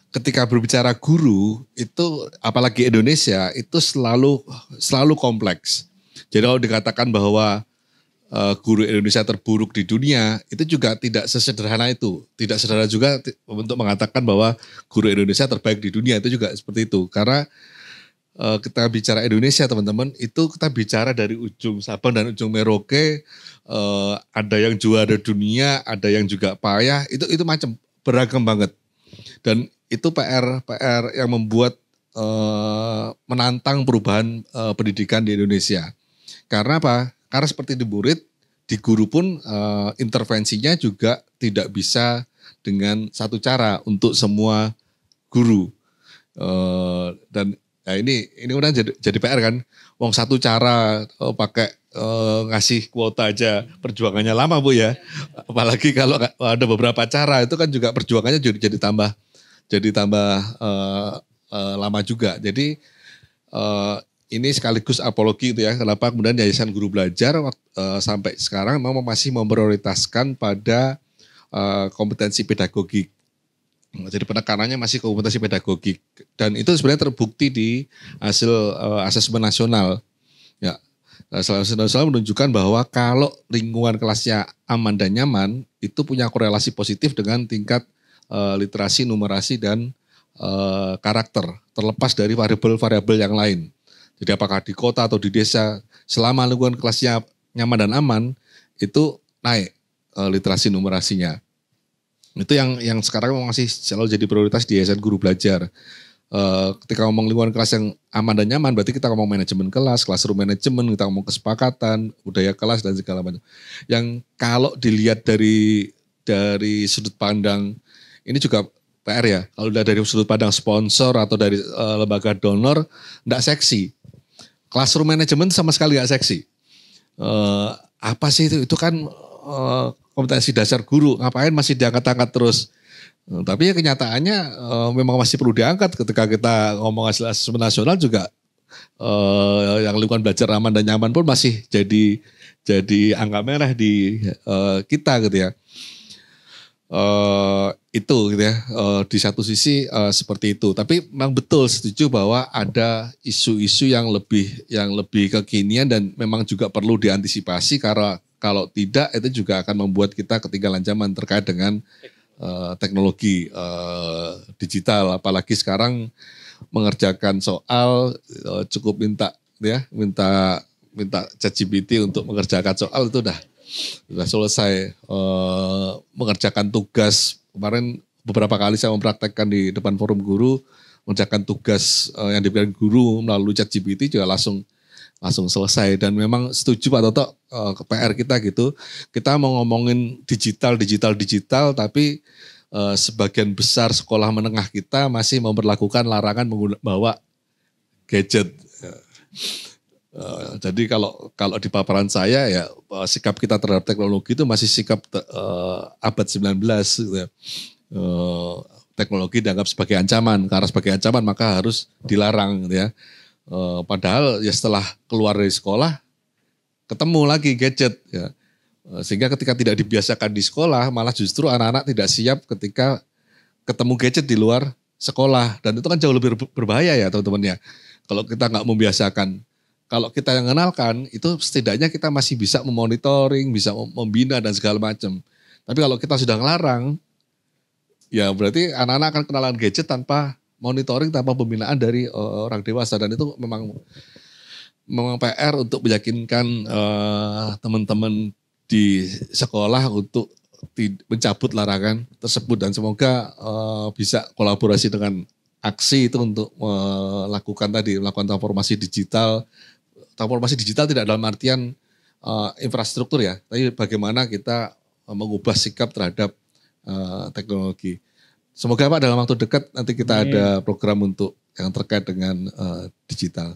ketika berbicara guru itu apalagi Indonesia itu selalu kompleks. Jadi kalau dikatakan bahwa guru Indonesia terburuk di dunia itu juga tidak sesederhana itu. Tidak sederhana juga untuk mengatakan bahwa guru Indonesia terbaik di dunia itu juga seperti itu. Karena kita bicara Indonesia teman-teman itu kita bicara dari ujung Sabang dan ujung Merauke, ada yang juara dunia, ada yang juga payah, itu macam beragam banget. Dan itu PR yang membuat menantang perubahan pendidikan di Indonesia. Karena apa? Karena seperti di murid, di guru pun intervensinya juga tidak bisa dengan satu cara untuk semua guru. Dan ya ini udah jadi PR kan. Wong satu cara pakai ngasih kuota aja perjuangannya lama Bu ya. Apalagi kalau ada beberapa cara itu kan juga perjuangannya jadi tambah lama juga. Jadi ini sekaligus apologi itu ya. Kenapa kemudian Yayasan Guru Belajar sampai sekarang memang masih memprioritaskan pada kompetensi pedagogik. Jadi penekanannya masih kompetensi pedagogik dan itu sebenarnya terbukti di hasil asesmen nasional. Ya, asesmen nasional menunjukkan bahwa kalau lingkungan kelasnya aman dan nyaman itu punya korelasi positif dengan tingkat literasi, numerasi dan karakter terlepas dari variabel-variabel yang lain. Jadi apakah di kota atau di desa selama lingkungan kelasnya nyaman dan aman itu naik literasi numerasinya. Itu yang sekarang masih selalu jadi prioritas di Yayasan Guru Belajar. Ketika ngomong lingkungan kelas yang aman dan nyaman berarti kita ngomong manajemen kelas, classroom manajemen, kita ngomong kesepakatan, budaya kelas dan segala macam. Yang kalau dilihat dari sudut pandang ini juga PR ya. Kalau dari sudut pandang sponsor atau dari lembaga donor enggak seksi. Classroom management sama sekali gak seksi. Apa sih itu? Itu kan kompetensi dasar guru. Ngapain masih diangkat-angkat terus? Tapi ya kenyataannya memang masih perlu diangkat ketika kita ngomong hasil asesmen nasional juga yang lingkungan belajar aman dan nyaman pun masih jadi angka merah di kita gitu ya. Itu gitu ya, di satu sisi seperti itu. Tapi memang betul setuju bahwa ada isu-isu yang lebih kekinian dan memang juga perlu diantisipasi karena kalau tidak itu juga akan membuat kita ketinggalan zaman terkait dengan teknologi digital. Apalagi sekarang mengerjakan soal cukup minta ChatGPT untuk mengerjakan soal itu udah selesai. Mengerjakan tugas. Kemarin beberapa kali saya mempraktekkan di depan forum guru, mengerjakan tugas yang diberikan guru melalui ChatGPT juga langsung selesai. Dan memang setuju Pak Toto ke PR kita gitu. Kita mau ngomongin digital, tapi sebagian besar sekolah menengah kita masih memperlakukan larangan bawa gadget. Jadi kalau di paparan saya ya sikap kita terhadap teknologi itu masih sikap abad 19 gitu ya. Teknologi dianggap sebagai ancaman, karena sebagai ancaman maka harus dilarang gitu ya. Padahal ya setelah keluar dari sekolah ketemu lagi gadget ya. Sehingga ketika tidak dibiasakan di sekolah malah justru anak-anak tidak siap ketika ketemu gadget di luar sekolah dan itu kan jauh lebih berbahaya ya teman-teman ya. Kalau kita nggak membiasakan. Kalau kita yang mengenalkan, itu setidaknya kita masih bisa memonitoring, bisa membina dan segala macam. Tapi kalau kita sudah ngelarang, ya berarti anak-anak akan kenalan gadget tanpa monitoring, tanpa pembinaan dari orang dewasa. Dan itu memang PR untuk meyakinkan teman-teman di sekolah untuk mencabut larangan tersebut. Dan semoga bisa kolaborasi dengan aksi itu untuk melakukan transformasi digital. Transformasi digital tidak dalam artian infrastruktur ya, tapi bagaimana kita mengubah sikap terhadap teknologi. Semoga Pak dalam waktu dekat nanti kita ada program untuk yang terkait dengan digital.